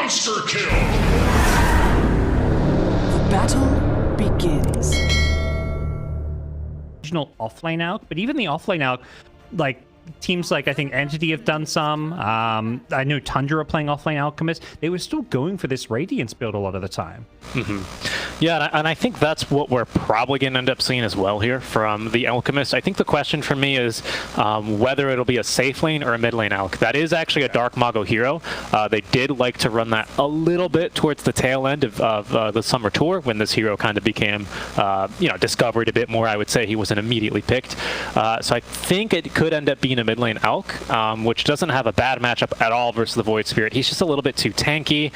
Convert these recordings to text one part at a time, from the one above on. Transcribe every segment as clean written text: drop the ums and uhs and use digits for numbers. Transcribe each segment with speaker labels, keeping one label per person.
Speaker 1: Monster kill!
Speaker 2: Battle begins.
Speaker 3: Original offlane out, but even the offlane out, like teams like I think Entity have done some. I know Tundra are playing offlane Alchemist. They were still going for this Radiance build a lot of the time.
Speaker 4: Yeah, and I think that's what we're probably going to end up seeing as well here from the Alchemist. I think the question for me is whether it'll be a safe lane or a mid lane Alch. That is actually a Dark Mago hero. They did like to run that a little bit towards the tail end of the Summer Tour when this hero kind of became, discovered a bit more. I would say he wasn't immediately picked. So I think it could end up being a mid lane Alch, which doesn't have a bad matchup at all versus the Void Spirit. He's just a little bit too tanky.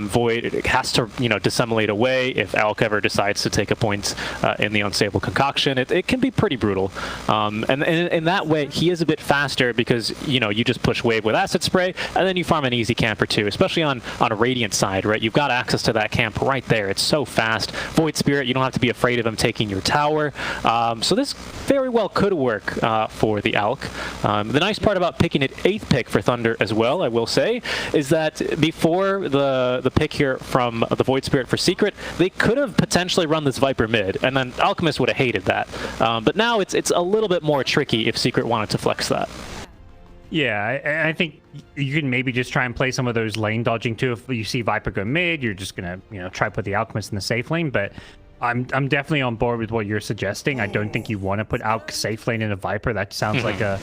Speaker 4: Void has to, dissemblate away if Alch ever decides to take a point in the Unstable Concoction. It can be pretty brutal. And in that way, he is a bit faster because, you just push wave with Acid Spray, and then you farm an easy camp or two, especially on a Radiant side, right? You've got access to that camp right there. It's so fast. Void Spirit, you don't have to be afraid of him taking your tower. So this very well could work for the Alch. The nice part about picking it 8th pick for Thunder as well, I will say, is that before the pick here from the Void Spirit for Secret, they could have potentially run this Viper mid, and then Alchemist would have hated that. But now it's a little bit more tricky if Secret wanted to flex that.
Speaker 3: Yeah, I think you can maybe just try and play some of those lane dodging too. If you see Viper go mid, you're just gonna try to put the Alchemist in the safe lane. But I'm definitely on board with what you're suggesting. I don't think you want to put Alch safe lane in a Viper. That sounds like a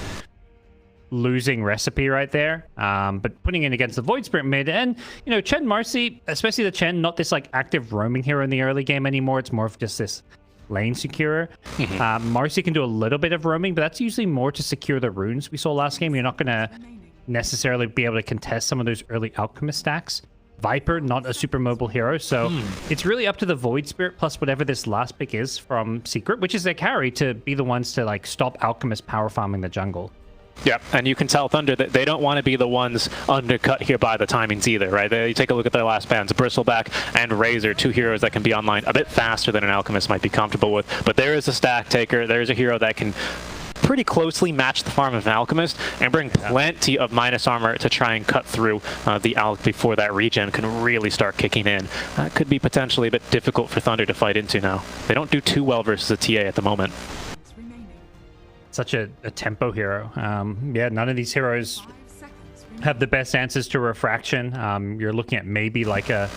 Speaker 3: losing recipe right there. But putting in against the Void Spirit mid, and Chen Marcy, especially the Chen, not this like active roaming hero in the early game anymore. It's more of just this lane securer. Marcy can do a little bit of roaming, but that's usually more to secure the runes we saw last game. You're not gonna necessarily be able to contest some of those early Alchemist stacks. Viper, not a super mobile hero, so it's really up to the Void Spirit plus whatever this last pick is from Secret, which is their carry, to be the ones to like stop Alchemist power farming the jungle.
Speaker 4: Yeah, and you can tell Thunder that they don't want to be the ones undercut here by the timings either, right? You take a look at their last bans, Bristleback and Razor, 2 heroes that can be online a bit faster than an Alchemist might be comfortable with. But there is a stack taker, there is a hero that can pretty closely match the farm of an Alchemist and bring plenty of minus armor to try and cut through the Alch before that regen can really start kicking in. That could be potentially a bit difficult for Thunder to fight into now. They don't do too well versus a TA at the moment.
Speaker 3: Such a tempo hero. Yeah, none of these heroes have the best answers to refraction. You're looking at maybe like a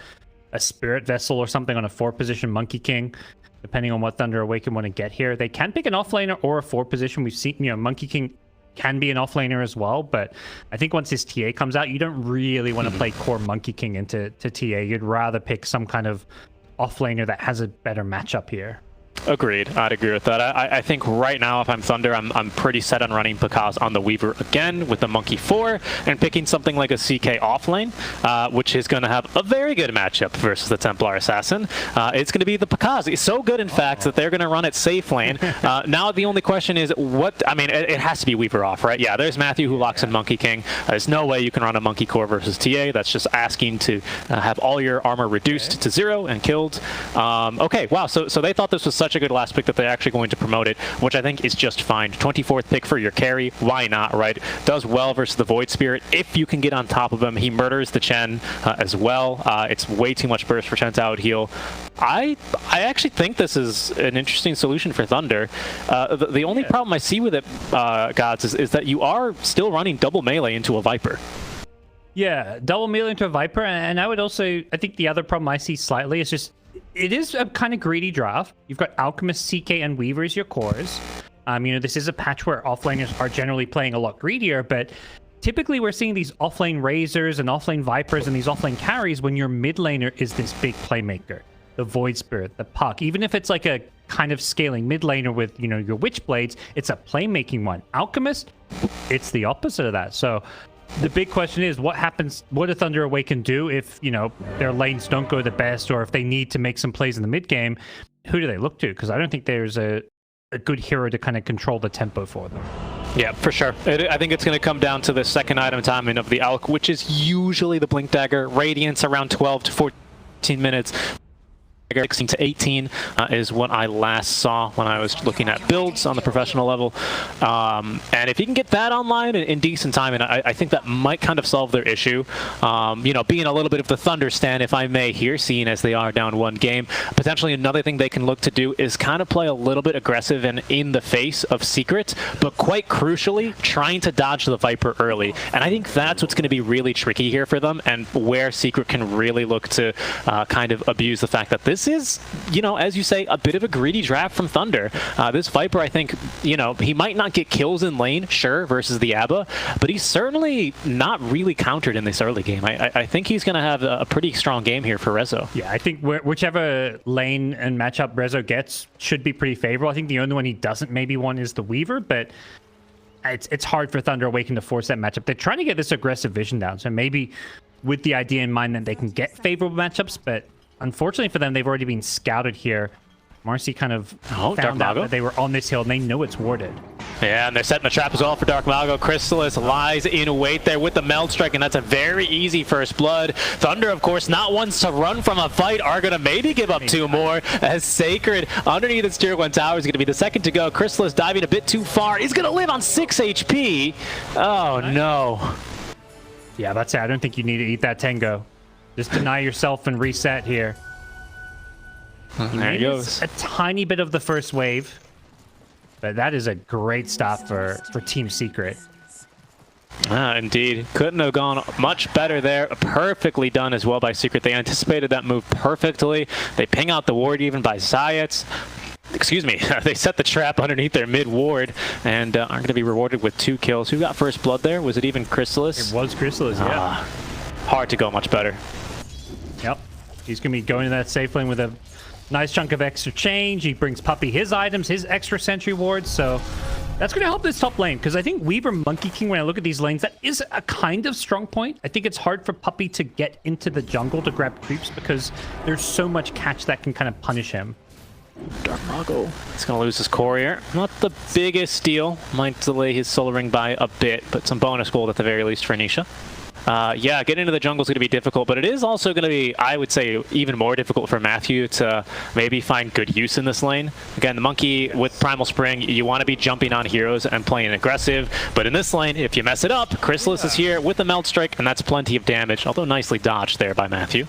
Speaker 3: Spirit Vessel or something on a 4 position Monkey King, depending on what Thunder Awaken want to get here. They can pick an offlaner or a 4 position. We've seen, Monkey King can be an offlaner as well, but I think once his TA comes out, you don't really want to play core Monkey King into TA. You'd rather pick some kind of offlaner that has a better matchup here.
Speaker 4: Agreed. I'd agree with that. I think right now, if I'm Thunder, I'm pretty set on running Pakaz on the Weaver again with the Monkey 4 and picking something like a CK offlane, which is going to have a very good matchup versus the Templar Assassin. It's going to be the Pakaz. It's so good, in fact, that they're going to run it safe lane. Now the only question is it has to be Weaver off, right? Yeah, there's Matthew who locks in Monkey King. There's no way you can run a Monkey Core versus TA. That's just asking to have all your armor reduced to 0 and killed. Okay, wow. So they thought this was such a good last pick that they're actually going to promote it, which I think is just fine. 24th pick for your carry, why not, right? Does well versus the Void Spirit if you can get on top of him. He murders the Chen as well. It's way too much burst for Chen to out heal. I actually think this is an interesting solution for Thunder. The only problem I see with it, Gods, is that you are still running double melee into a Viper.
Speaker 3: Yeah, double melee into a Viper, and I would also, I think the other problem I see slightly is just, it is a kind of greedy draft. You've got Alchemist, CK, and Weaver as your cores. This is a patch where offlaners are generally playing a lot greedier, but typically we're seeing these offlane Razors and offlane Vipers and these offlane carries when your mid laner is this big playmaker. The Void Spirit, the Puck. Even if it's like a kind of scaling mid laner with, your Witchblades, it's a playmaking one. Alchemist, it's the opposite of that. So the big question is, what happens? What do Thunder Awaken do if, their lanes don't go the best, or if they need to make some plays in the mid game? Who do they look to? Because I don't think there's a good hero to kind of control the tempo for them.
Speaker 4: Yeah, for sure. I think it's going to come down to the second item timing of the Alch, which is usually the Blink Dagger. Radiance around 12 to 14 minutes. 16 to 18 is what I last saw when I was looking at builds on the professional level. And if he can get that online in decent time, and I think that might kind of solve their issue. You know, being a little bit of the Thunder stand, if I may here, seeing as they are down one game. Potentially another thing they can look to do is kind of play a little bit aggressive and in the face of Secret, but quite crucially, trying to dodge the Viper early. And I think that's what's going to be really tricky here for them, and where Secret can really look to kind of abuse the fact that this is, you know, as you say, a bit of a greedy draft from Thunder. This Viper, I think, you know, he might not get kills in lane, sure, versus the ABBA, but he's certainly not really countered in this early game. I think he's going to have a pretty strong game here for Rezo.
Speaker 3: Yeah, I think whichever lane and matchup Rezo gets should be pretty favorable. I think the only one he doesn't maybe want is the Weaver, but it's hard for Thunder Awaken to force that matchup. They're trying to get this aggressive vision down, so maybe with the idea in mind that they can get favorable matchups, but unfortunately for them, they've already been scouted here. Marcy kind of found out that they were on this hill, and they know it's warded.
Speaker 4: Yeah, and they're setting the trap as well for Dark Mago. Crystallis lies in wait there with the Meld Strike, and that's a very easy first blood. Thunder, of course, not ones to run from a fight, are going to maybe give up two more, as Sacred underneath its tier 1 tower is going to be the second to go. Crystallis diving a bit too far. He's going to live on 6 HP. Oh, no.
Speaker 3: Yeah, that's it. I don't think you need to eat that Tango. Just deny yourself and reset here.
Speaker 4: There he goes.
Speaker 3: A tiny bit of the first wave, but that is a great stop for Team Secret.
Speaker 4: Indeed. Couldn't have gone much better there. Perfectly done as well by Secret. They anticipated that move perfectly. They ping out the ward even by Zayats. Excuse me. They set the trap underneath their mid ward and are going to be rewarded with 2 kills. Who got first blood there? Was it even Crystallis?
Speaker 3: It was Crystallis, yeah.
Speaker 4: Hard to go much better.
Speaker 3: Yep. He's going to be going to that safe lane with a nice chunk of extra change. He brings Puppey his items, his extra sentry wards, so that's going to help this top lane, because I think Weaver Monkey King, when I look at these lanes, that is a kind of strong point. I think it's hard for Puppey to get into the jungle to grab creeps, because there's so much catch that can kind of punish him.
Speaker 4: Dark Mago. He's going to lose his courier. Not the biggest deal. Might delay his solar ring by a bit, but some bonus gold at the very least for Nisha. Yeah, getting into the jungle is going to be difficult, but it is also going to be, I would say, even more difficult for Matthew to maybe find good use in this lane. Again, the Monkey with Primal Spring, you want to be jumping on heroes and playing aggressive, but in this lane, if you mess it up, Crystallis is here with the Melt Strike, and that's plenty of damage, although nicely dodged there by Matthew.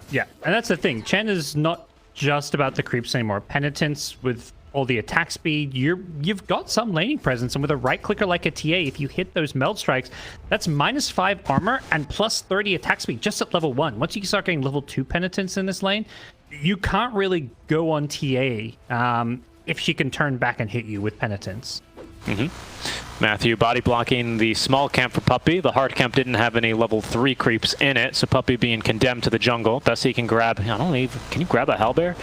Speaker 3: Yeah, and that's the thing. Chen is not just about the creeps anymore. Penitence with all the attack speed, you've got some laning presence, and with a right clicker like a TA, if you hit those meld strikes, that's -5 armor and +30 attack speed just at level 1. Once you start getting level 2 penitence in this lane, you can't really go on TA if she can turn back and hit you with penitence.
Speaker 4: Matthew body blocking the small camp for Puppey. The hard camp didn't have any level 3 creeps in it, so Puppey being condemned to the jungle. Best he can grab, I don't even, can you grab a Hellbear?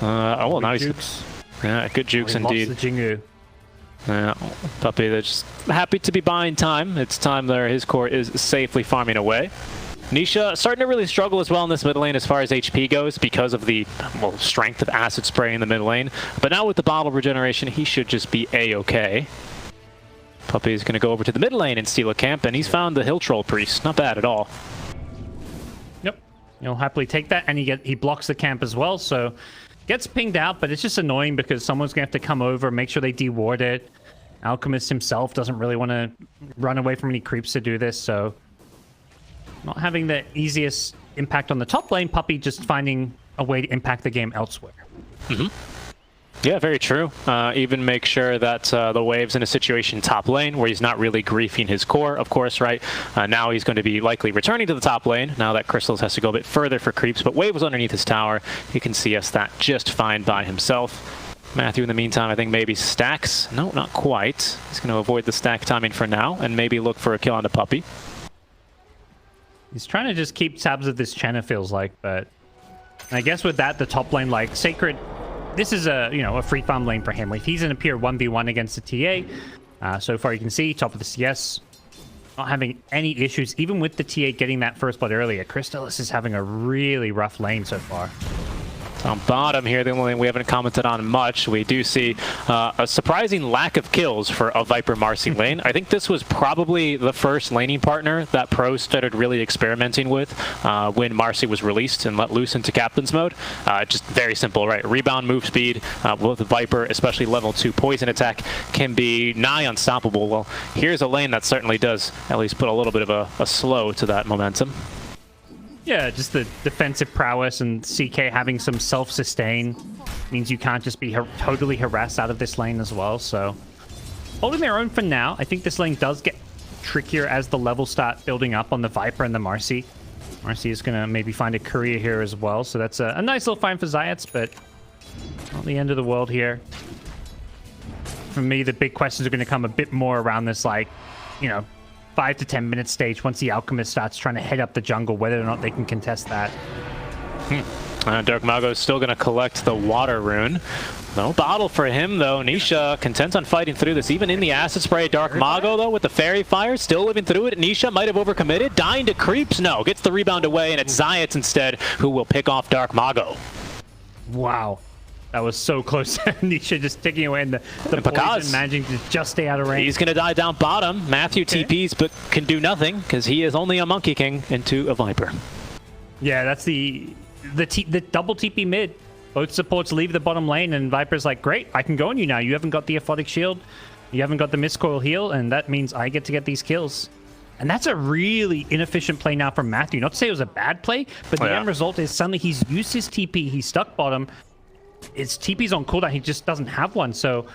Speaker 4: Oh, well, now he's... Yeah, good jukes indeed.
Speaker 3: The Jingu.
Speaker 4: Yeah, Puppey, they're just happy to be buying time. It's time there. His core is safely farming away. Nisha starting to really struggle as well in this mid lane as far as HP goes because of the strength of acid spray in the mid lane. But now with the bottle regeneration, he should just be a-okay. Puppey is going to go over to the mid lane and steal a camp, and he's found the Hill Troll Priest. Not bad at all.
Speaker 3: Yep, he'll happily take that, and he blocks the camp as well, so gets pinged out, but it's just annoying because someone's going to have to come over, make sure they deward it. Alchemist himself doesn't really want to run away from any creeps to do this, so not having the easiest impact on the top lane. Puppey just finding a way to impact the game elsewhere.
Speaker 4: Yeah, very true. Even make sure that the Wave's in a situation top lane where he's not really griefing his core, of course, right? Now he's going to be likely returning to the top lane, now that Crystals has to go a bit further for creeps, but Wave was underneath his tower. He can CS that just fine by himself. Matthew, in the meantime, I think maybe stacks. No, not quite. He's going to avoid the stack timing for now and maybe look for a kill on the Puppey.
Speaker 3: He's trying to just keep tabs of this Chen, it feels like, but I guess with that, the top lane, like, Sacred... This is a free farm lane for him. If he's in a pure 1v1 against the TA, so far you can see top of the CS, not having any issues, even with the TA getting that first blood earlier. Crystallis is having a really rough lane so far.
Speaker 4: On bottom here, the only thing we haven't commented on much, we do see a surprising lack of kills for a Viper Marcy lane. I think this was probably the first laning partner that pros started really experimenting with when Marcy was released and let loose into Captain's mode. Just very simple, right? Rebound, move speed with the Viper, especially level 2 poison attack, can be nigh unstoppable. Well, here's a lane that certainly does at least put a little bit of a slow to that momentum.
Speaker 3: Yeah, just the defensive prowess and CK having some self-sustain means you can't just be totally harassed out of this lane as well. So holding their own for now. I think this lane does get trickier as the levels start building up on the Viper and the Marcy. Marcy is going to maybe find a career here as well. So that's a nice little find for Zayats, but not the end of the world here. For me, the big questions are going to come a bit more around this, like, you know, 5 to 10 minute stage once the Alchemist starts trying to head up the jungle, whether or not they can contest that.
Speaker 4: Dark Mago is still going to collect the water rune. No bottle for him, though. Nisha content on fighting through this, even in the acid spray. Dark Mago, though, with the fairy fire, still living through it. Nisha might have overcommitted. Dying to creeps. No, gets the rebound away, and it's Zayats instead who will pick off Dark Mago.
Speaker 3: Wow. That was so close. Nisha just taking away the poison, managing to just stay out of range.
Speaker 4: He's going to die down bottom. Matthew TPs, but can do nothing because he is only a Monkey King into a Viper.
Speaker 3: Yeah, that's the double TP mid. Both supports leave the bottom lane, and Viper's like, great, I can go on you now. You haven't got the Aphotic Shield. You haven't got the Mistcoil heal, and that means I get to get these kills. And that's a really inefficient play now from Matthew. Not to say it was a bad play, but the end result is suddenly he's used his TP. He's stuck bottom. His TP's on cooldown. He just doesn't have one. So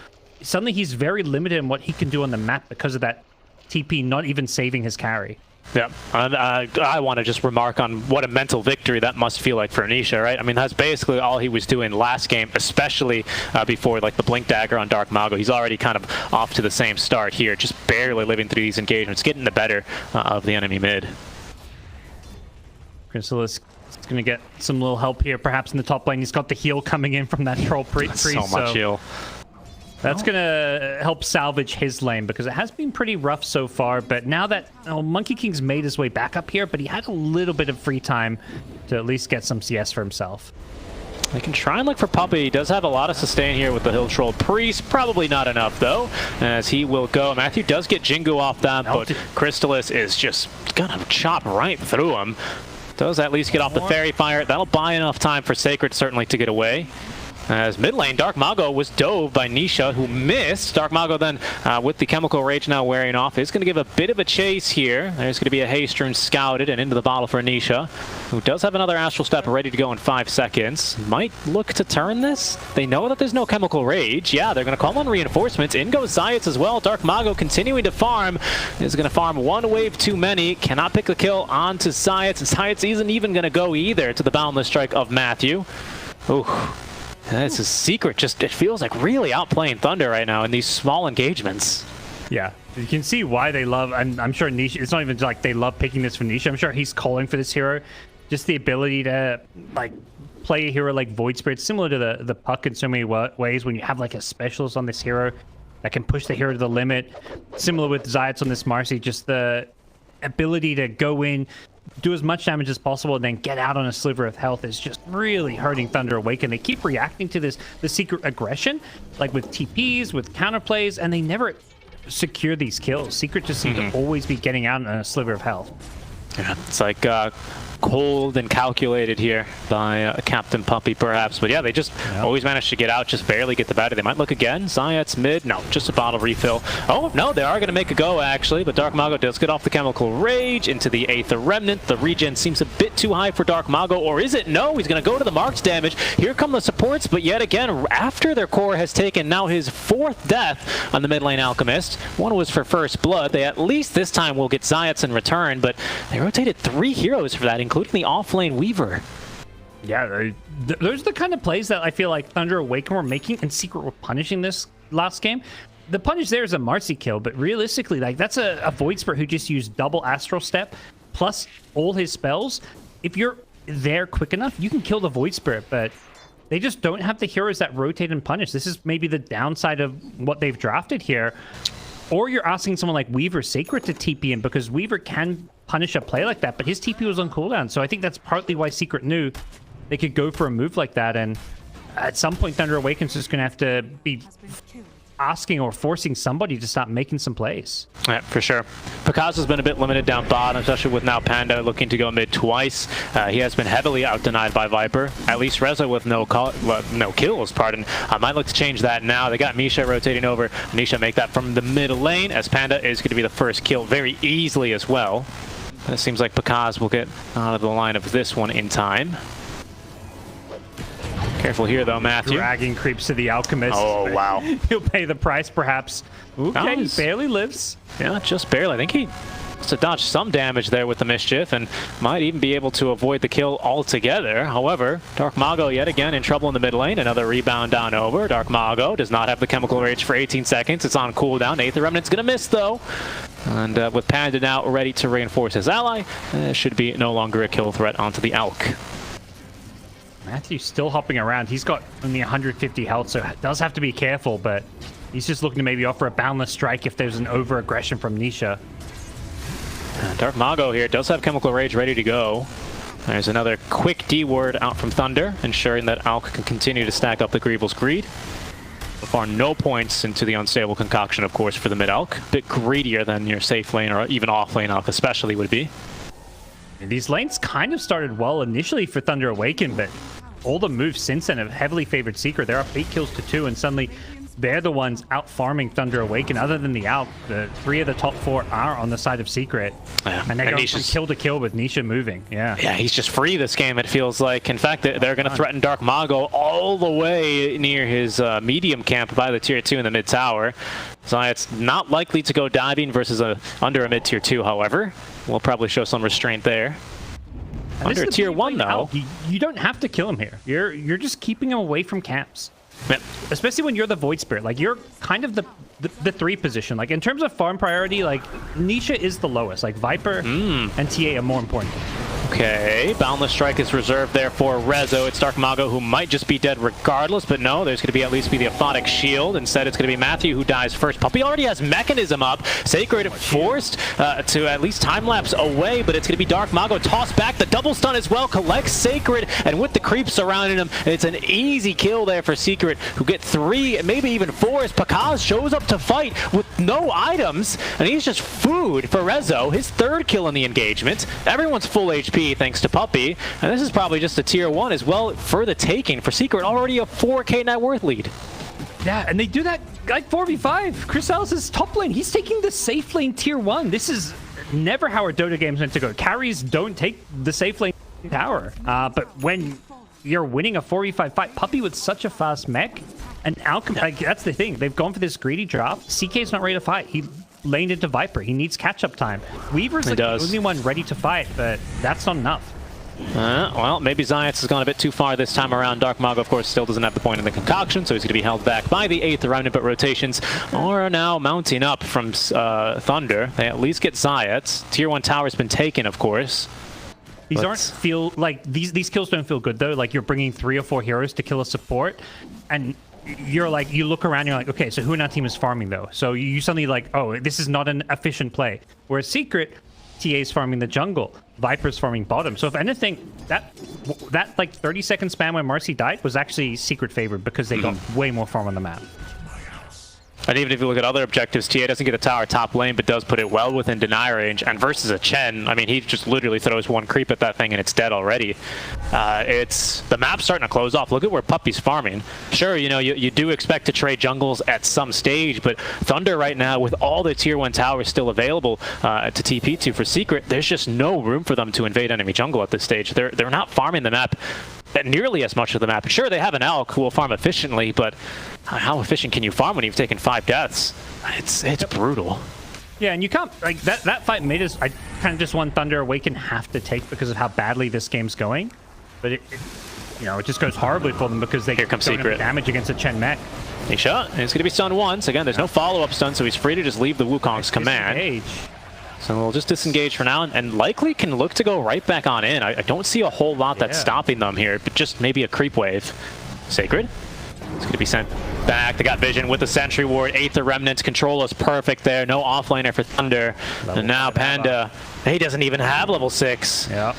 Speaker 3: suddenly he's very limited in what he can do on the map because of that TP not even saving his carry.
Speaker 4: Yeah, and I want to just remark on what a mental victory that must feel like for Nisha, right? I mean, that's basically all he was doing last game, especially before like the Blink Dagger on Dark Mago. He's already kind of off to the same start here, just barely living through these engagements, getting the better of the enemy mid.
Speaker 3: Chrysalis is going to get some little help here, perhaps in the top lane. He's got the heal coming in from that troll priest.
Speaker 4: So much heal.
Speaker 3: That's going to help salvage his lane because it has been pretty rough so far. But now that Monkey King's made his way back up here, but he had a little bit of free time to at least get some CS for himself.
Speaker 4: They can try and look for Puppey. He does have a lot of sustain here with the Hill Troll Priest. Probably not enough, though, as he will go. Matthew does get Jingu off that, but Crystalis is just going to chop right through him. Does at least get off the Fairy Fire. That'll buy enough time for Sacred, certainly, to get away. As mid lane, Dark Mago was dove by Nisha, who missed. Dark Mago then, with the Chemical Rage now wearing off, is going to give a bit of a chase here. There's going to be a Haste Rune scouted and into the bottle for Nisha, who does have another Astral Step ready to go in 5 seconds. Might look to turn this. They know that there's no Chemical Rage. Yeah, they're going to call on reinforcements. In goes Zayats as well. Dark Mago continuing to farm. Is going to farm one wave too many. Cannot pick the kill onto Zayats. And Zayats isn't even going to go either to the Boundless Strike of Matthew. Ooh. This is Secret. Just, it feels like really outplaying Thunder right now in these small engagements.
Speaker 3: Yeah, you can see why they love, I'm sure Nisha, it's not even like they love picking this for Nisha. I'm sure he's calling for this hero. Just the ability to, like, play a hero like Void Spirit, similar to the Puck in so many ways, when you have, like, a specialist on this hero that can push the hero to the limit. Similar with Zayats on this Marcy, just the ability to go in, do as much damage as possible, and then get out on a sliver of health is just really hurting Thunder Awaken. They keep reacting to the Secret aggression, like with TPs, with counterplays, and they never secure these kills. Secret just seem to always be getting out on a sliver of health.
Speaker 4: Yeah, it's like cold and calculated here by Captain Puppey, perhaps. But yeah, they just always manage to get out, just barely get the better. They might look again. Zayats mid. No, just a bottle refill. Oh, no, they are going to make a go, actually. But Dark Mago does get off the Chemical Rage into the Aether Remnant. The regen seems a bit too high for Dark Mago. Or is it? No, he's going to go to the marks damage. Here come the supports. But yet again, after their core has taken now his 4th death on the mid lane Alchemist. One was for first blood. They at least this time will get Zayats in return. But they rotated 3 heroes for that, including the off-lane Weaver.
Speaker 3: Yeah, those are the kind of plays that I feel like Thunder Awaken were making, and Secret were punishing this last game. The punish there is a Marcy kill, but realistically, like, that's a Void Spirit who just used double Astral Step plus all his spells. If you're there quick enough, you can kill the Void Spirit, but they just don't have the heroes that rotate and punish. This is maybe the downside of what they've drafted here. Or you're asking someone like Weaver Sacred to TP in, because Weaver can punish a play like that, but his TP was on cooldown. So I think that's partly why Secret knew they could go for a move like that, and at some point Thunder Awaken's just going to have to be asking or forcing somebody to stop making some plays.
Speaker 4: Yeah, for sure. Picasso has been a bit limited down bottom, especially with now Panda looking to go mid twice. He has been heavily out-denied by Viper. At least Reza with no kills, pardon. Might look to change that now. They got Misha rotating over. Nisha make that from the mid lane, as Panda is going to be the first kill very easily as well. It seems like Picasso will get out of the line of this one in time. Careful here, though, Matthew.
Speaker 3: Dragging creeps to the Alchemist.
Speaker 4: Oh, wow.
Speaker 3: He'll pay the price, perhaps. Okay, he barely lives.
Speaker 4: Yeah, just barely. I think he has to dodge some damage there with the Mischief and might even be able to avoid the kill altogether. However, Dark Mago yet again in trouble in the mid lane. Another rebound down over. Dark Mago does not have the Chemical Rage for 18 seconds. It's on cooldown. Aether Remnant's going to miss, though. And with Panda now ready to reinforce his ally, should be no longer a kill threat onto the Alk.
Speaker 3: Matthew's still hopping around. He's got only 150 health, so does have to be careful, but he's just looking to maybe offer a boundless strike if there's an over-aggression from Nisha.
Speaker 4: Dark Mago here does have Chemical Rage ready to go. There's another quick D word out from Thunder, ensuring that Alk can continue to stack up the Greevil's Greed. So far, no points into the unstable concoction, of course, for the mid Alk. A bit greedier than your safe lane or even off lane Alk especially would be.
Speaker 3: And these lanes kind of started well initially for Thunder Awaken, but all the moves since then have heavily favored Secret. They're up 8 kills to 2, and suddenly they're the ones out farming Thunder Awaken. Other than the Alk, the 3 of the top 4 are on the side of Secret.
Speaker 4: Yeah.
Speaker 3: And they're going from kill to kill with Nisha moving. Yeah,
Speaker 4: he's just free this game, it feels like. In fact, they're going to threaten Dark Mago all the way near his medium camp by the tier 2 in the mid tower. So it's not likely to go diving versus under a mid tier 2, however. We'll probably show some restraint there.
Speaker 3: And
Speaker 4: under tier 1, though.
Speaker 3: You don't have to kill him here. You're just keeping him away from camps.
Speaker 4: Yep.
Speaker 3: Especially when you're the Void Spirit. Like, you're kind of the 3 position. Like, in terms of farm priority, like, Nisha is the lowest. Like, Viper and TA are more important.
Speaker 4: Okay, Boundless Strike is reserved there for Rezo. It's Dark Mago, who might just be dead regardless, but no, there's going to be at least be the Aphotic Shield. Instead, it's going to be Matthew who dies first. Puppey already has Mechanism up. Sacred forced to at least time-lapse away, but it's going to be Dark Mago tossed back. The double stun as well collects Sacred, and with the creeps surrounding him, it's an easy kill there for Secret, who get 3, maybe even 4, as Pakaz shows up to fight with no items, and he's just food for Rezo. His 3rd kill in the engagement. Everyone's full HP thanks to Puppey, and this is probably just a tier 1 as well for the taking for Secret. Already a 4k net worth lead.
Speaker 3: Yeah, and they do that like 4v5. Chris Ellis is top lane. He's taking the safe lane tier 1. This is never how our Dota game's meant to go. Carries don't take the safe lane tower. But when you're winning a 4v5 fight, Puppey with such a fast mech, and Alchemy, like, that's the thing. They've gone for this greedy drop. CK's not ready to fight. He laned into Viper. He needs catch-up time. Weaver's like the only one ready to fight, but that's not enough.
Speaker 4: Well, maybe Zayats has gone a bit too far this time around. Dark Mago, of course, still doesn't have the point in the concoction, so he's going to be held back by the 8th Remnant, but rotations are now mounting up from Thunder. They at least get Zayats. Tier 1 tower's been taken, of course.
Speaker 3: These kills don't feel good, though. Like, you're bringing 3 or 4 heroes to kill a support, and you're like, you look around, you're like, okay, so who in our team is farming, though? So you suddenly like, oh, this is not an efficient play. Whereas Secret, TA's farming the jungle, Viper's farming bottom. So if anything, that like 30-second span when Marcy died was actually Secret favored because they got way more farm on the map.
Speaker 4: And even if you look at other objectives, TA doesn't get a tower top lane, but does put it well within deny range. And versus a Chen, I mean, he just literally throws 1 creep at that thing and it's dead already. The map's starting to close off. Look at where Puppey's farming. Sure, you know, you do expect to trade jungles at some stage, but Thunder right now, with all the tier 1 towers still available to TP to for Secret, there's just no room for them to invade enemy jungle at this stage. They're not farming the map nearly as much of the map. Sure, they have an Alk who will farm efficiently, but how efficient can you farm when you've taken 5 deaths? It's brutal.
Speaker 3: Yeah, and you can't, like, that fight made us, I kind of just want Thunder Awaken have to take because of how badly this game's going. But it just goes horribly for them because they
Speaker 4: Here comes
Speaker 3: don't
Speaker 4: Secret.
Speaker 3: have damage against a Chen mech.
Speaker 4: He shot, and it's going to be stunned once. Again, there's no follow-up stun, so he's free to just leave the Wukong's command.
Speaker 3: Disengage.
Speaker 4: So we'll just disengage for now, and likely can look to go right back on in. I don't see a whole lot that's stopping them here, but just maybe a creep wave. Sacred. It's going to be sent back. They got vision with the Sentry Ward. 8th Remnant. Control is perfect there. No offlaner for Thunder. And now Panda, he doesn't even have level 6.
Speaker 3: Yeah.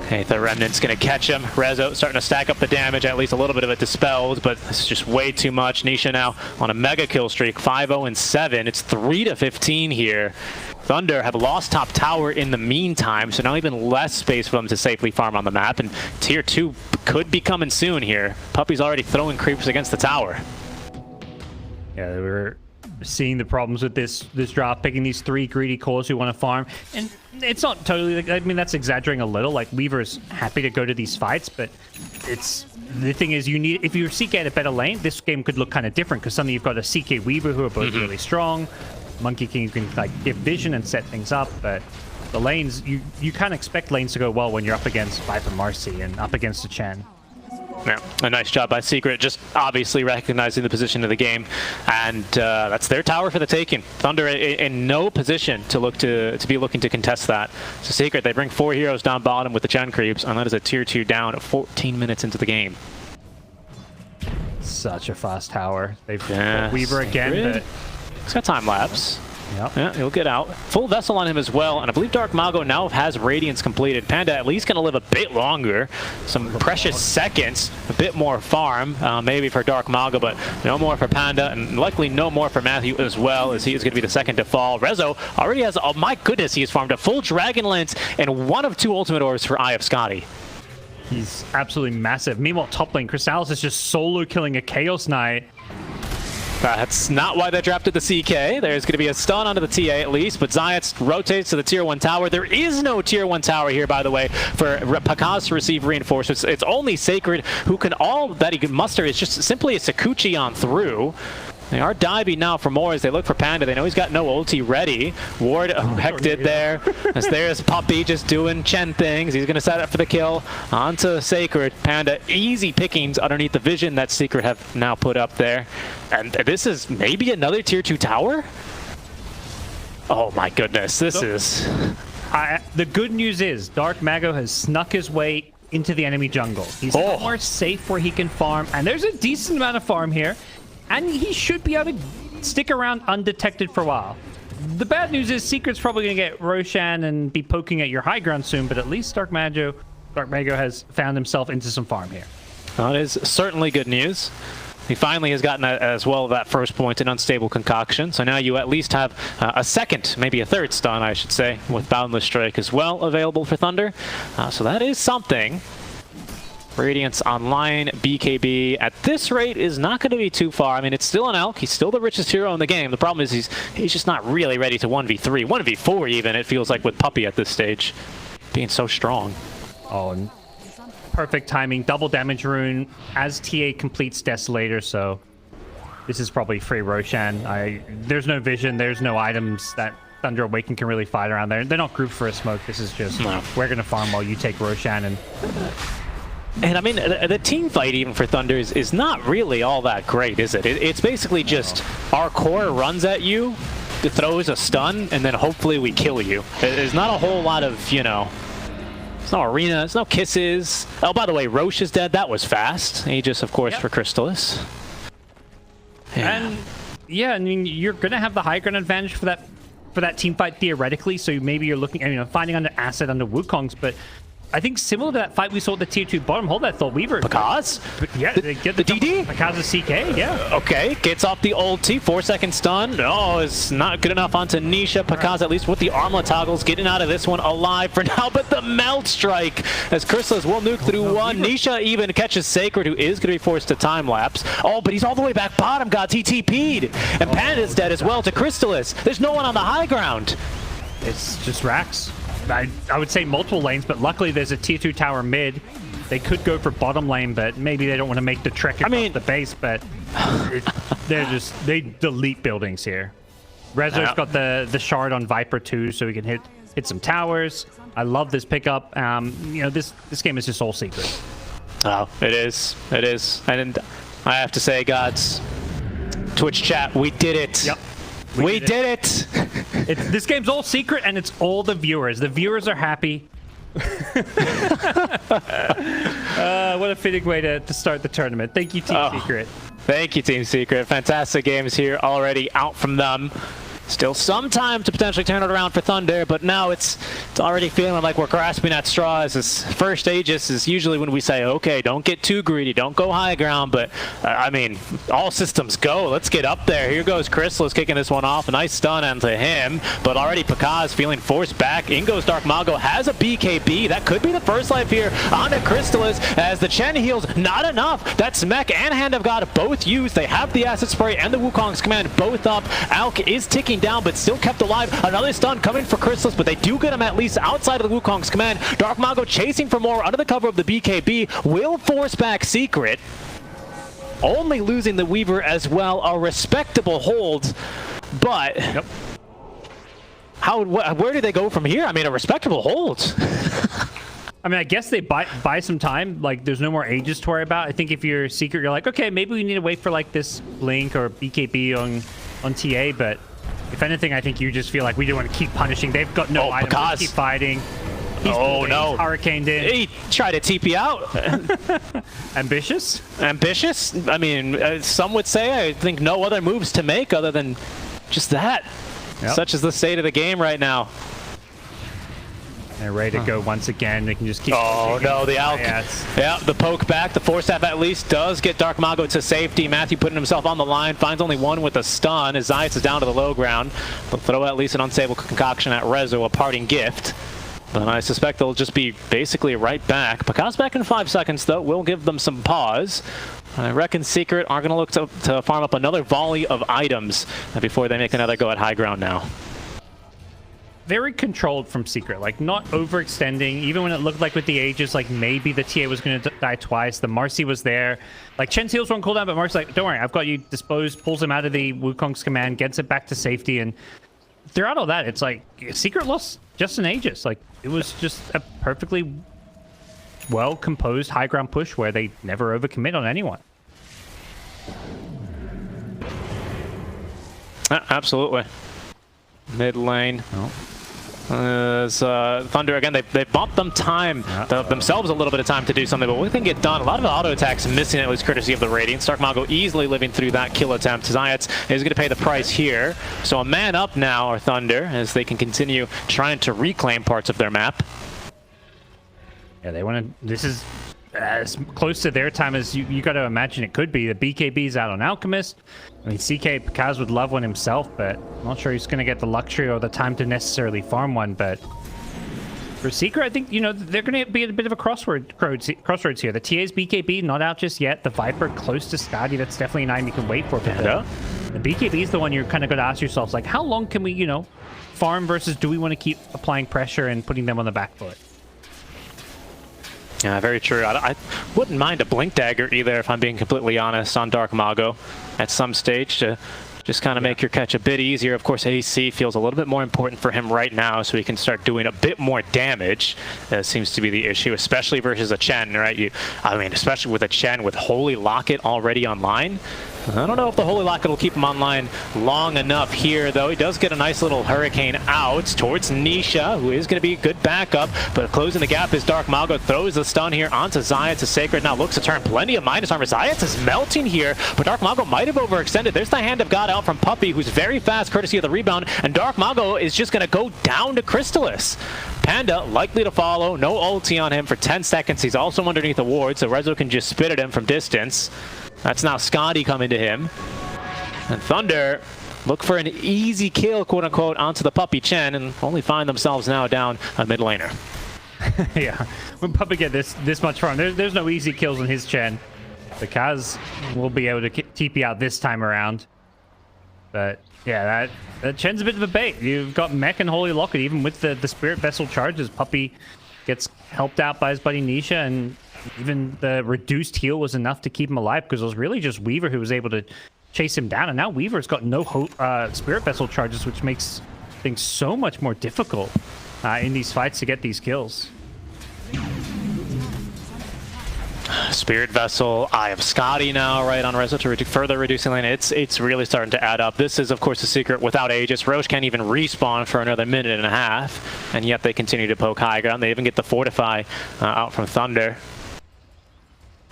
Speaker 4: Okay, the Remnant's going to catch him. Rezo starting to stack up the damage, at least a little bit of it dispelled, but this is just way too much. Nisha now on a mega kill streak, 5-0-7. It's 3-15 here. Thunder have lost top tower in the meantime, so now even less space for them to safely farm on the map, and tier 2 could be coming soon here. Puppy's already throwing creeps against the tower.
Speaker 3: Yeah, we're seeing the problems with this draft, picking these 3 greedy cores who want to farm, and it's not totally, I mean, that's exaggerating a little. Like, Weaver's happy to go to these fights, but it's, the thing is, you need, if you're CK at a better lane, this game could look kind of different, because suddenly you've got a CK Weaver who are both really strong. Monkey King can like give vision and set things up, but the lanes, you can't expect lanes to go well when you're up against Viper Marcy and up against a Chen.
Speaker 4: Yeah, a nice job by Secret, just obviously recognizing the position of the game, and that's their tower for the taking. Thunder in no position to be looking to contest that. So Secret, they bring 4 heroes down bottom with the Chen creeps, and that is a tier 2 down 14 minutes into the game.
Speaker 3: Such a fast tower. They've got Weaver again, but
Speaker 4: he's got time lapse.
Speaker 3: Yep.
Speaker 4: Yeah, he'll get out. Full Vessel on him as well, and I believe Dark Mago now has Radiance completed. Panda at least going to live a bit longer. Some precious seconds, a bit more farm, maybe for Dark Mago, but no more for Panda, and likely no more for Matthew as well, as he is going to be the second to fall. Rezo already has, oh my goodness, he has farmed a full Dragonlance and 1 of 2 ultimate orbs for Eye of Scotty.
Speaker 3: He's absolutely massive. Meanwhile, top lane, Crystallis is just solo killing a Chaos Knight.
Speaker 4: That's not why they drafted the CK. There's going to be a stun onto the TA at least, but Zayats rotates to the tier 1 tower. There is no tier 1 tower here, by the way, for Pakaz to receive reinforcements. It's only Sacred who can, all that he can muster is just simply a Sakuchi on through. They are diving now for more as they look for Panda. They know he's got no ulti ready. Ward hected there. As there's Puppy just doing Chen things. He's going to set up for the kill. Onto Sacred. Panda easy pickings underneath the vision that Secret have now put up there. And this is maybe another tier 2 tower? Oh my goodness, this is...
Speaker 3: The good news is Dark Mago has snuck his way into the enemy jungle. He's more safe where he can farm, and there's a decent amount of farm here. And he should be able to stick around undetected for a while. The bad news is Secret's probably going to get Roshan and be poking at your high ground soon, but at least Dark Mago has found himself into some farm here.
Speaker 4: That is certainly good news. He finally has gotten as well that first point in Unstable Concoction, so now you at least have a second, maybe a third stun, I should say, with Boundless Strike as well available for Thunder. So that is something. Radiance online, BKB at this rate is not going to be too far. I mean, it's still an Elk. He's still the richest hero in the game. The problem is he's just not really ready to 1v3, 1v4 even, it feels like, with Puppy at this stage, being so strong.
Speaker 3: Oh, and perfect timing. Double damage rune as TA completes Desolator, so this is probably free Roshan. There's no vision. There's no items that Thunder Awaken can really fight around there. They're not grouped for a smoke. This is just, we're going to farm while you take Roshan.
Speaker 4: And I mean, the team fight even for Thunder is not really all that great, is it? It's basically just our core runs at you, throws a stun, and then hopefully we kill you. There's not a whole lot of, you know, it's no arena, it's no kisses. Oh, by the way, Roche is dead. That was fast. Aegis, of course, for Crystallis.
Speaker 3: Yeah. And yeah, I mean, you're going to have the high ground advantage for that team fight theoretically, so maybe you're looking at, you know, finding under asset under Wukong's, but I think similar to that fight we saw at the tier 2 bottom, hold that thought, Weaver.
Speaker 4: Pakaz?
Speaker 3: Yeah, they get the
Speaker 4: DD?
Speaker 3: Pakaz's CK, yeah.
Speaker 4: Okay, gets off the ulti, 4-second stun. Oh, it's not good enough onto Nisha. Pakaz, at least with the armlet toggles, getting out of this one alive for now, but the melt strike as Crystallis will nuke through one. Nisha even catches Sacred, who is going to be forced to time lapse. Oh, but he's all the way back bottom, gods. He TP'd. And Panda's dead as well to Crystallis. There's no one on the high ground.
Speaker 3: It's just Rax. I would say multiple lanes, but luckily there's a tier 2 tower mid. They could go for bottom lane, but maybe they don't want to make the trek across the base, but they delete buildings here. Rezo's got the shard on Viper too, so we can hit some towers. I love this pickup. You know, this game is just all Secret.
Speaker 4: Oh, it is. It is. And I have to say, gods, Twitch chat, we did it. Yep. We did it!
Speaker 3: This game's all Secret, and it's all the viewers. The viewers are happy. What a fitting way to start the tournament. Thank you, Team Secret.
Speaker 4: Thank you, Team Secret. Fantastic games here already out from them. Still some time to potentially turn it around for Thunder, but now it's already feeling like we're grasping at straws. This first Aegis is usually when we say, okay, don't get too greedy, don't go high ground, but I mean, all systems go. Let's get up there. Here goes Chrysalis kicking this one off. A nice stun onto him, but already Pakaz feeling forced back. In goes Dark Mago, has a BKB. That could be the first life here onto Chrysalis as the Chen heals. Not enough. That's Mech and Hand of God both used. They have the Acid Spray and the Wukong's Command both up. Alk is ticking down, but still kept alive. Another stun coming for Chrysalis, but they do get him at least outside of the Wukong's Command. Dark Mago chasing for more under the cover of the BKB. Will force back Secret. Only losing the Weaver as well. A respectable hold, but
Speaker 3: Yep.
Speaker 4: where do they go from here? I mean, a respectable hold.
Speaker 3: I mean, I guess they buy some time. Like, there's no more Aegis to worry about. I think if you're Secret, you're like, okay, maybe we need to wait for like this Blink or BKB on TA, but if anything, I think you just feel like we don't want to keep punishing. They've got no items. Let's keep fighting. He's
Speaker 4: no.
Speaker 3: Hurricaned in.
Speaker 4: He tried to TP out.
Speaker 3: Ambitious?
Speaker 4: Ambitious? I mean, some would say, I think no other moves to make other than just that.
Speaker 3: Yep.
Speaker 4: Such is the state of the game right now.
Speaker 3: They're ready to go once again. They can just keep...
Speaker 4: Oh no, the Alk. Yeah, the poke back. The Force Staff at least does get Dark Mago to safety. Matthew putting himself on the line. Finds only one with a stun as Zayas is down to the low ground. They'll throw at least an unstable concoction at Rezo, a parting gift. But I suspect they'll just be basically right back. Pakaz back in 5 seconds, though. Will give them some pause. I reckon Secret are going to look to farm up another volley of items before they make another go at high ground now.
Speaker 3: Very controlled from Secret, like not overextending. Even when it looked like with the Aegis, like maybe the TA was going to die twice. The Marcy was there. Like Chen's heals were on cooldown, but Marcy's like, don't worry, I've got you disposed, pulls him out of the Wukong's command, gets it back to safety. And throughout all that, it's like Secret lost just an Aegis. Like it was just a perfectly well-composed high ground push where they never overcommit on anyone.
Speaker 4: Absolutely. Mid lane. Thunder again, they bumped them time, themselves a little bit of time to do something, but what can get done? A lot of auto attacks missing, at least courtesy of the Radiance. Dark Mago easily living through that kill attempt. Zayas is going to pay the price here. So a man up now are Thunder as they can continue trying to reclaim parts of their map.
Speaker 3: Yeah, they want to... This is as close to their time as you got to imagine it could be. The BKB's out on Alchemist. I mean, CK Pakaz would love one himself, but I'm not sure he's going to get the luxury or the time to necessarily farm one. But for Secret, I think, you know, they're going to be at a bit of a crossroads here. The TA's BKB not out just yet. The Viper close to Scotty. That's definitely an item you can wait for. But the BKB is the one you're kind of going to ask yourselves, like, how long can we, you know, farm versus do we want to keep applying pressure and putting them on the back foot?
Speaker 4: Yeah, very true. I wouldn't mind a Blink Dagger either, if I'm being completely honest, on Dark Mago at some stage to just kind of make your catch a bit easier. Of course, AC feels a little bit more important for him right now, so he can start doing a bit more damage. That seems to be the issue, especially versus a Chen, right? I mean, especially with a Chen with Holy Locket already online. I don't know if the Holy Locket will keep him online long enough here, though. He does get a nice little Hurricane out towards Nisha, who is going to be a good backup, but closing the gap is Dark Mago. Throws the stun here onto Zayas to Sacred. Now looks to turn plenty of minus armor. Zayas is melting here, but Dark Mago might have overextended. There's the Hand of God out from Puppey, who's very fast, courtesy of the rebound, and Dark Mago is just going to go down to Chrysalis. Panda likely to follow. No ulti on him for 10 seconds. He's also underneath the ward, so Rezo can just spit at him from distance. That's now Scotty coming to him. And Thunder look for an easy kill, quote-unquote, onto the Puppey Chen, and only find themselves now down a mid laner.
Speaker 3: Yeah, when Puppey get this much farm, there's no easy kills on his Chen. The Kaz will be able to TP out this time around. But yeah, that Chen's a bit of a bait. You've got Mech and Holy Locket, even with the Spirit Vessel charges. Puppey gets helped out by his buddy Nisha, and even the reduced heal was enough to keep him alive, because it was really just Weaver who was able to chase him down. And now Weaver's got no Spirit Vessel charges, which makes things so much more difficult in these fights to get these kills.
Speaker 4: Spirit Vessel, Eye of Scotty now, right on Rezo to further reducing lane. It's really starting to add up. This is, of course, a Secret without Aegis. Roche can't even respawn for another minute and a half, and yet they continue to poke high ground. They even get the Fortify out from Thunder.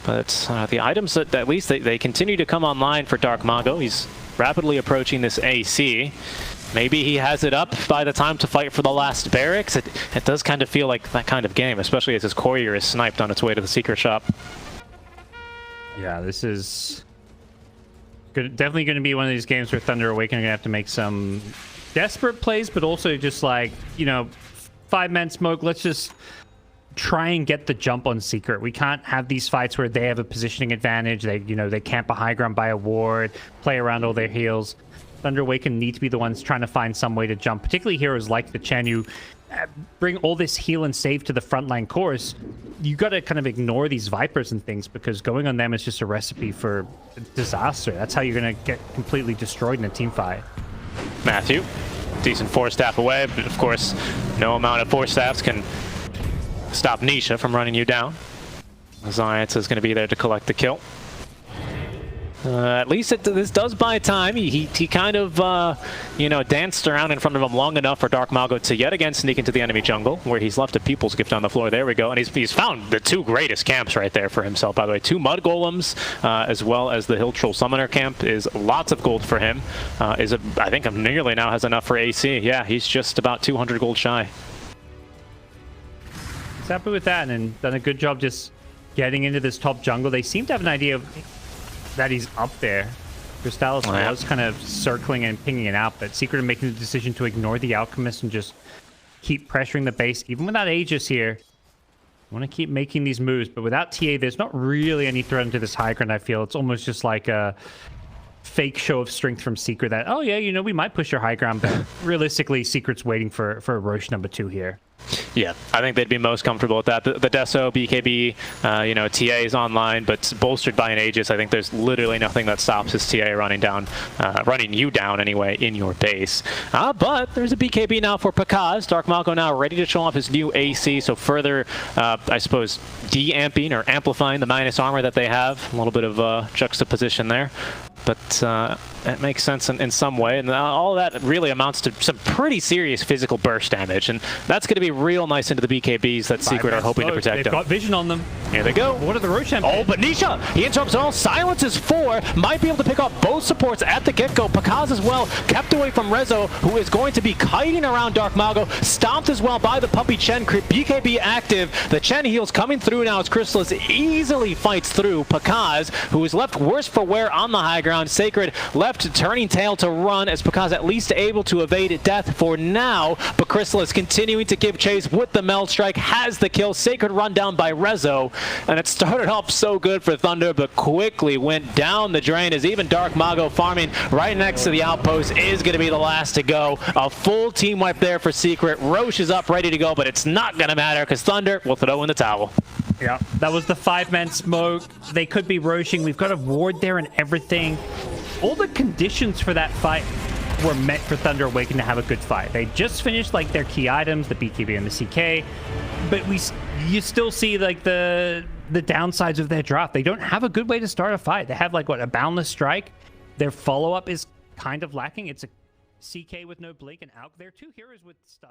Speaker 4: But the items that at least they continue to come online for Dark Mago. He's rapidly approaching this AC. Maybe he has it up by the time to fight for the last barracks. It does kind of feel like that kind of game, especially as his courier is sniped on its way to the secret shop.
Speaker 3: Yeah, this is definitely going to be one of these games where Thunder Awaken are going to have to make some desperate plays, but also just like, you know, 5-man smoke. Let's just try and get the jump on Secret. We can't have these fights where they have a positioning advantage. They, you know, they camp a high ground by a ward, play around all their heals. Thunder Awaken need to be the ones trying to find some way to jump, particularly heroes like the Chen who bring all this heal and save to the frontline course. You got to kind of ignore these Vipers and things, because going on them is just a recipe for disaster. That's how you're going to get completely destroyed in a team fight.
Speaker 4: Matthew, decent force staff away, but of course, no amount of force staffs can stop Nisha from running you down. Zayats is going to be there to collect the kill. At least this does buy time. He kind of, you know, danced around in front of him long enough for Dark Mago to yet again sneak into the enemy jungle, where he's left a People's Gift on the floor. There we go. And he's found the two greatest camps right there for himself, by the way. 2 Mud Golems, as well as the Hill Troll Summoner camp is lots of gold for him. I think nearly now has enough for AC. Yeah, he's just about 200 gold shy.
Speaker 3: He's happy with that and done a good job just getting into this top jungle. They seem to have an idea of that he's up there. Crystallis was kind of circling and pinging it out, but Secret are making the decision to ignore the Alchemist and just keep pressuring the base. Even without Aegis here, I want to keep making these moves, but without TA, there's not really any threat into this high ground, I feel. It's almost just like a fake show of strength from Secret that, oh yeah, you know, we might push your high ground, but realistically, Secret's waiting for Roche #2 here.
Speaker 4: Yeah, I think they'd be most comfortable with that. The Deso, BKB, you know, TA is online, but bolstered by an Aegis. I think there's literally nothing that stops his TA running you down anyway in your base. But there's a BKB now for Pakaz. Dark Mago now ready to show off his new AC, so further, I suppose, de-amping or amplifying the minus armor that they have. A little bit of juxtaposition there. But it makes sense in some way, and all that really amounts to some pretty serious physical burst damage, and that's going to be real nice into the BKBs that Secret are hoping to protect
Speaker 3: They've
Speaker 4: them.
Speaker 3: got vision on them.
Speaker 4: Here they go.
Speaker 3: What are the Roche?
Speaker 4: Oh, but Nisha, he interrupts all. Silences 4, might be able to pick off both supports at the get-go. Pakaz as well, kept away from Rezo, who is going to be kiting around Dark Mago, stomped as well by the Puppy Chen. BKB active. The Chen heals coming through now as Crystallis easily fights through Pakaz, who is left worse for wear on the high ground. Sacred left turning tail to run as Pakaz at least able to evade death for now, but Crystallis continuing to give chase with the Meld Strike, has the kill. Sacred run down by Rezo, and it started off so good for Thunder, but quickly went down the drain as even Dark Mago farming right next to the outpost is going to be the last to go. A full team wipe there for Secret. Roche is up ready to go, but it's not going to matter because Thunder will throw in the towel.
Speaker 3: Yeah, that was the 5-man smoke. They could be roaching. We've got a ward there and everything. All the conditions for that fight were meant for Thunder Awaken to have a good fight. They just finished like their key items, the BKB and the CK, but you still see like the downsides of their draft. They don't have a good way to start a fight. They have like what, a Boundless Strike. Their follow-up is kind of lacking. It's a CK with no blink and Alk. They're 2 heroes with stuff.